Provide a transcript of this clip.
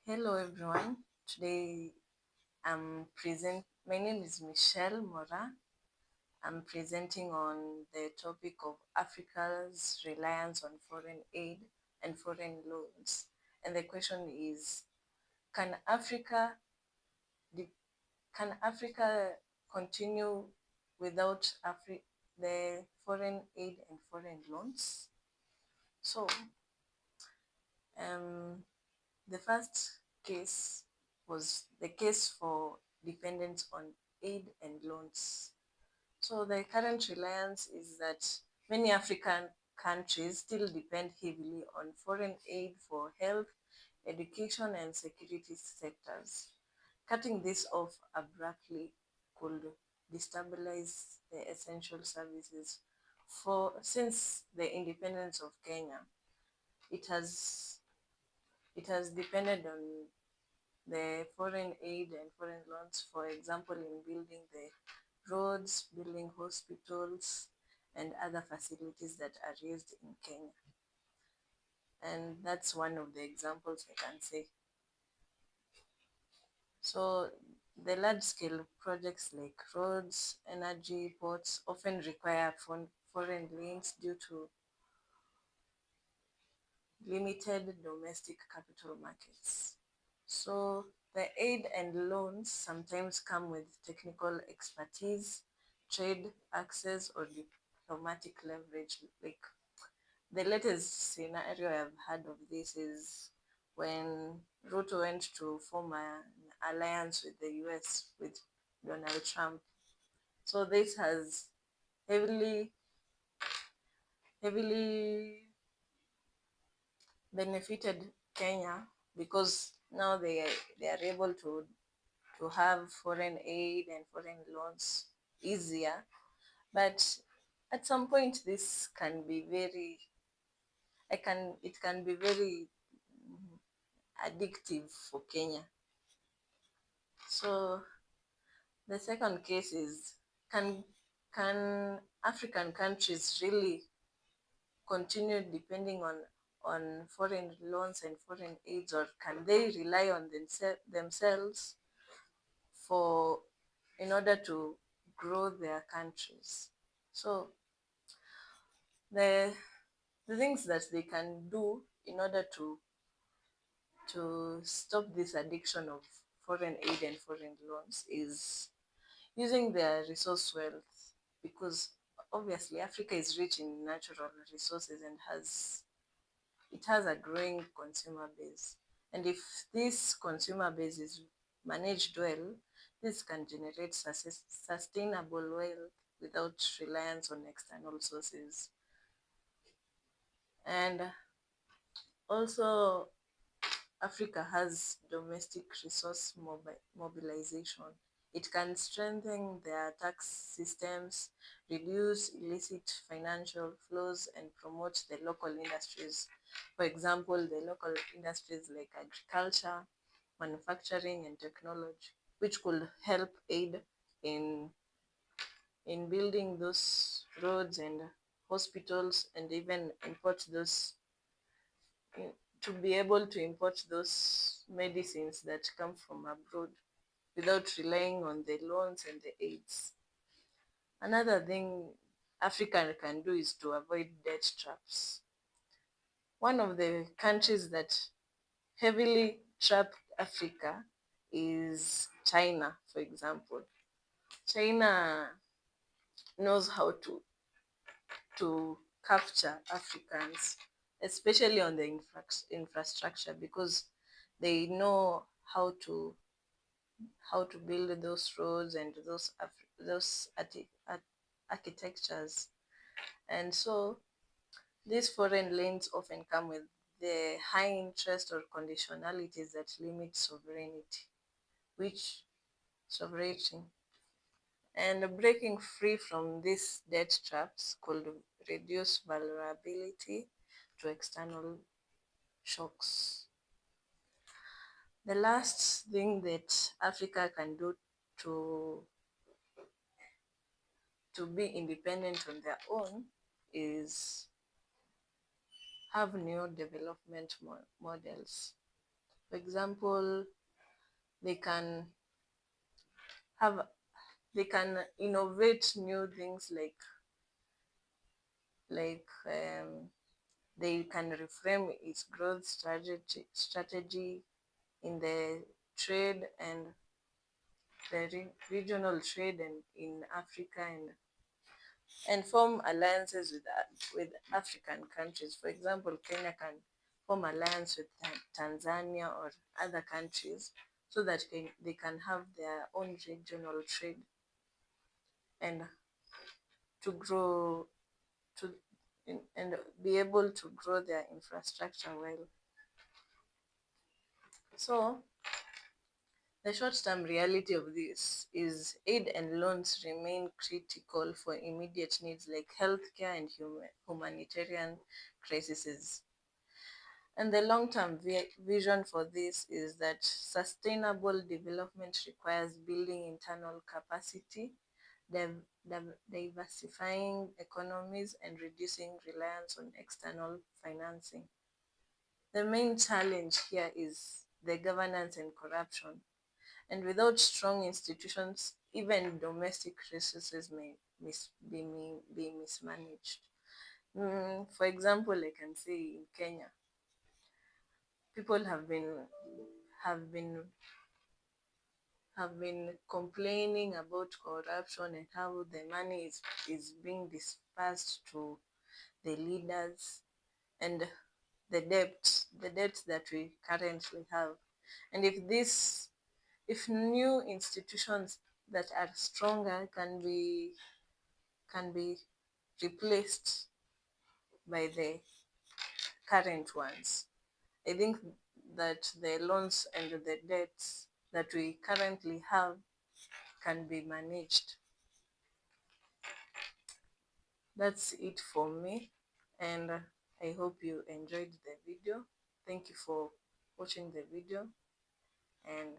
Hello everyone. Today my name is Michelle Mora. I'm presenting on the topic of Africa's reliance on foreign aid and foreign loans. And the question is, can Africa de- can Africa continue without the foreign aid and foreign loans? So, um, the first case was the case for dependence on aid and loans. So the current reliance is that many African countries still depend heavily on foreign aid for health, education, and security sectors. Cutting this off abruptly could destabilize the essential services. For since the independence of Kenya, it has it has depended on the foreign aid and foreign loans, for example, in building the roads, building hospitals, and other facilities that are used in Kenya. And that's one of the examples I can say. So, the large scale projects like roads, energy, ports often require foreign links due to limited domestic capital markets. So the aid and loans sometimes come with technical expertise, trade access, or diplomatic leverage. Like the latest scenario I've heard of this is when Ruto went to form an alliance with the US with Donald Trump. So this has heavily, heavily benefited Kenya because now they are able to have foreign aid and foreign loans easier. But at some point this can be very it can be very addictive for Kenya. So the second case is, can can African countries really continue depending on foreign loans and foreign aids, or can they rely on themselves for in order to grow their countries? So the the things that they can do in order to stop this addiction of foreign aid and foreign loans is using their resource wealth, because obviously Africa is rich in natural resources and has a growing consumer base. And if this consumer base is managed well, this can generate sustainable wealth without reliance on external sources. And also, Africa has domestic resource mobilization. It can strengthen their tax systems, reduce illicit financial flows, and promote the local industries. For example, the local industries like agriculture, manufacturing, and technology, which could help aid in building those roads and hospitals, and even to be able to import those medicines that come from abroad without relying on the loans and the aids. Another thing Africa can do is to avoid debt traps. One of the countries that heavily trap Africa is China, for example. China knows how to capture Africans, especially on the infrastructure, because they know how to build those roads and those architectures. And so these foreign loans often come with the high interest or conditionalities that limit which sovereignty. And breaking free from these debt traps could reduce vulnerability to external shocks. The last thing that Africa can do to be independent on their own is have new development models. For example, they can have they can innovate new things like they can reframe its growth strategy in the trade and the regional trade and in Africa, and form alliances with African countries. For example, Kenya can form alliance with Tanzania or other countries so that they can have their own regional trade and to grow to and be able to grow their infrastructure well. So the short-term reality of this is aid and loans remain critical for immediate needs like healthcare and humanitarian crises. And the long-term vision for this is that sustainable development requires building internal capacity, diversifying economies, and reducing reliance on external financing. The main challenge here is the governance and corruption. And without strong institutions, even domestic resources may be mismanaged. For example, I can say in Kenya, people have been have been complaining about corruption and how the money is being dispersed to the leaders and the debts that we currently have. And if new institutions that are stronger can be replaced by the current ones, I think that the loans and the debts that we currently have can be managed. That's it for me, and I hope you enjoyed the video. Thank you for watching the video, and